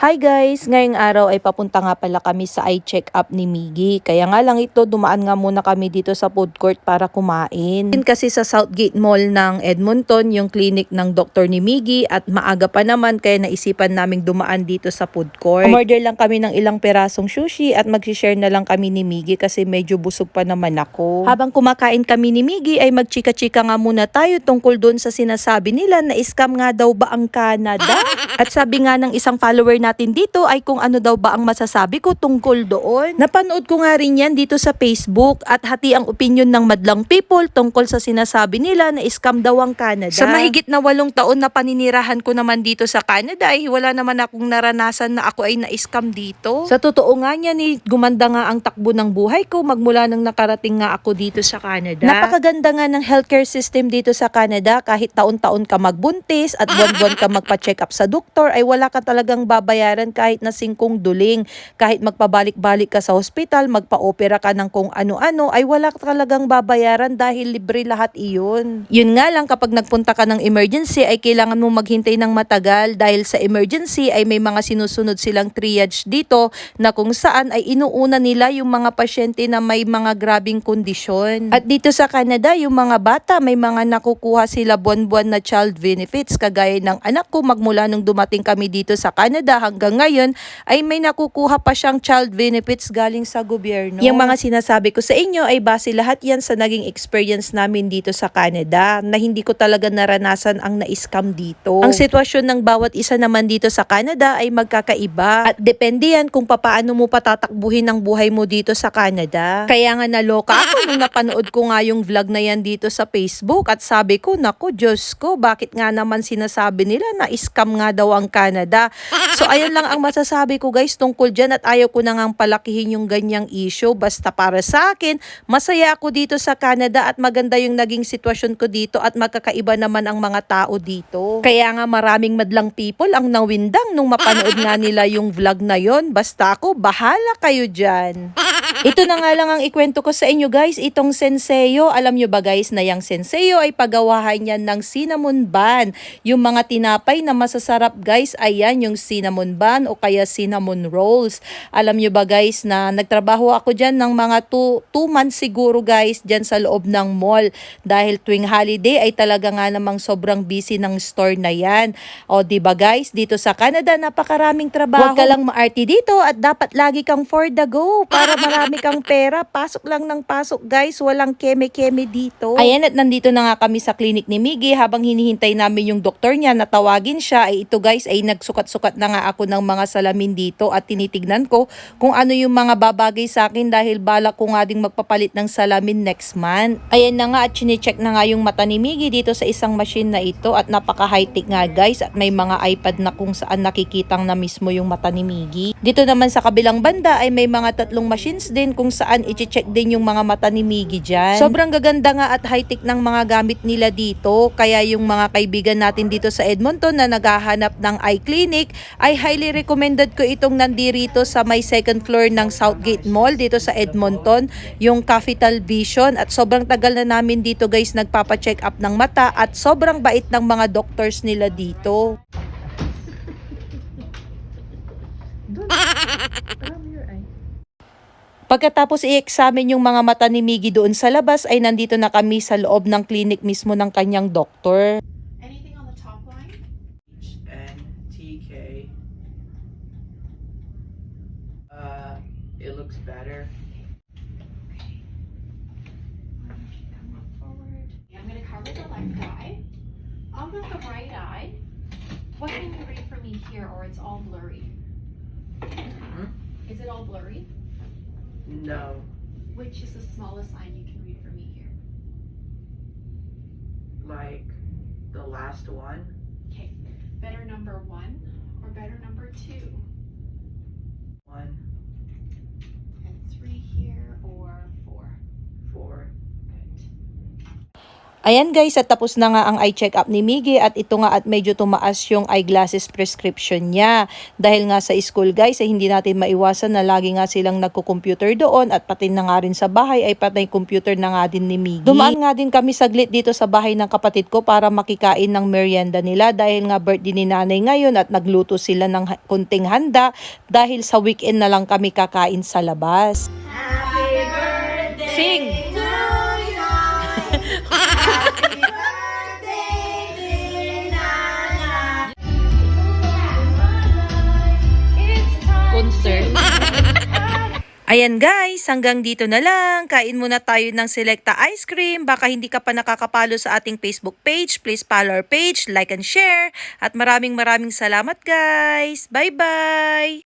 Hi guys! Ngayong araw ay papunta nga pala kami sa eye check-up ni Miggy. Kaya nga lang ito, dumaan nga muna kami dito sa food court para kumain. Din kasi sa Southgate Mall ng Edmonton, yung clinic ng doktor ni Miggy at maaga pa naman kaya naisipan naming dumaan dito sa food court. Umorder lang kami ng ilang perasong sushi at mag-share na lang kami ni Miggy kasi medyo busog pa naman ako. Habang kumakain kami ni Miggy ay magchika-chika nga muna tayo tungkol doon sa sinasabi nila na scam nga daw ba ang Canada? At sabi nga ng isang follower natin dito ay kung ano daw ba ang masasabi ko tungkol doon. Napanood ko nga rin yan dito sa Facebook at hati ang opinion ng madlang people tungkol sa sinasabi nila na scam daw ang Canada. Sa mahigit na 8 taon na paninirahan ko naman dito sa Canada ay wala naman akong naranasan na ako ay na-scam dito. Sa totoo nga niya ni gumanda nga ang takbo ng buhay ko magmula nang nakarating nga ako dito sa Canada. Napakaganda nga ng healthcare system dito sa Canada kahit taon-taon ka magbuntis at buwan-buwan ka magpa-check up sa doktor ay wala ka talagang babayaran kahit na 5 duling. Kahit magpabalik-balik ka sa hospital, magpa-opera ka ng kung ano-ano ay wala ka talagang babayaran dahil libre lahat iyon. Yun nga lang kapag nagpunta ka ng emergency ay kailangan mo maghintay ng matagal dahil sa emergency ay may mga sinusunod silang triage dito na kung saan ay inuuna nila yung mga pasyente na may mga grabing kondisyon. At dito sa Canada, yung mga bata may mga nakukuha sila buwan-buwan na child benefits kagaya ng anak ko magmula nung dumating kami dito sa Canada hanggang ngayon ay may nakukuha pa siyang child benefits galing sa gobyerno. Yung mga sinasabi ko sa inyo ay base lahat yan sa naging experience namin dito sa Canada na hindi ko talaga naranasan ang na-scam dito. Ang sitwasyon ng bawat isa naman dito sa Canada ay magkakaiba at depende yan kung paano mo patatakbuhin ang buhay mo dito sa Canada. Kaya nga naloka ako nung napanood ko nga yung vlog na yan dito sa Facebook at sabi ko, naku Diyos ko, bakit nga naman sinasabi nila na scam nga daw ang Canada. So ayun lang ang masasabi ko guys tungkol dyan at ayaw ko na ngang palakihin yung ganyang issue. Basta para sa akin, masaya ako dito sa Canada at maganda yung naging sitwasyon ko dito at magkakaiba naman ang mga tao dito. Kaya nga maraming madlang people ang nawindang nung mapanood nga nila yung vlog na yon. Basta ako, bahala kayo dyan. Ito na nga lang ang ikwento ko sa inyo guys, itong Senseo. Alam nyo ba guys na yung Senseo ay pagawahan yan ng cinnamon bun. Yung mga tinapay na masasarap guys, ayan yung cinnamon bun o kaya cinnamon rolls. Alam nyo ba guys na nagtrabaho ako dyan ng mga 2 months siguro guys dyan sa loob ng mall. Dahil tuwing holiday ay talaga nga namang sobrang busy ng store na yan. O diba guys, dito sa Canada napakaraming trabaho. Huwag ka lang maarte dito at dapat lagi kang for the go para marami kang pera. Pasok lang ng pasok guys, walang keme-keme dito. Ayan at nandito na nga kami sa clinic ni Miggy habang hinihintay namin yung doktor niya na tawagin siya. Ay ito guys ay nagsukat-sukat na nga ako ng mga salamin dito at tinitignan ko kung ano yung mga babagay sa akin dahil balak ko nga ding magpapalit ng salamin next month. Ayan na nga at chinecheck na nga yung mata ni Miggy dito sa isang machine na ito at napaka high-tech nga guys at may mga iPad na kung saan nakikitang na mismo yung mata ni Miggy. Dito naman sa kabilang banda ay may mga 3 machines din kung saan i-check din yung mga mata ni Miggy dyan. Sobrang gaganda nga at high-tech ng mga gamit nila dito kaya yung mga kaibigan natin dito sa Edmonton na naghahanap ng eye clinic ay highly recommended ko itong nandirito sa may 2nd floor ng Southgate Mall dito sa Edmonton, yung Capital Vision at sobrang tagal na namin dito guys nagpapa-check up ng mata at sobrang bait ng mga doctors nila dito. Pagkatapos i-examine yung mga mata ni Miggy doon sa labas ay nandito na kami sa loob ng clinic mismo ng kanyang doktor. Anything on the top line? NTK. It looks better. Come forward. I'm going to cover the left eye. I'll get the right eye. What can you read for me here, or it's all blurry? Is it all blurry? No. Which is the smallest line you can read for me here? Like the last one. Okay. Better number 1 or better number 2? 1, And 3 here or 4? 4. Good. Ayan guys, at tapos na nga ang eye check-up ni Miggy at ito nga at medyo tumaas yung eyeglasses prescription niya. Dahil nga sa school guys ay hindi natin maiwasan na lagi nga silang nagko-computer doon at pati na nga rin sa bahay ay patay computer na nga din ni Miggy. Dumaan nga din kami saglit dito sa bahay ng kapatid ko para makikain ng merienda nila dahil nga birthday ni nanay ngayon at nagluto sila ng kunting handa dahil sa weekend na lang kami kakain sa labas. Happy birthday Sing! to you. Happy birthday, dear Nana. It's time Concert. Ayan guys, hanggang dito na lang. Kain muna tayo ng Selecta Ice Cream. Baka hindi ka pa nakakapalo sa ating Facebook page. Please follow our page, like and share. At maraming salamat guys. Bye-bye!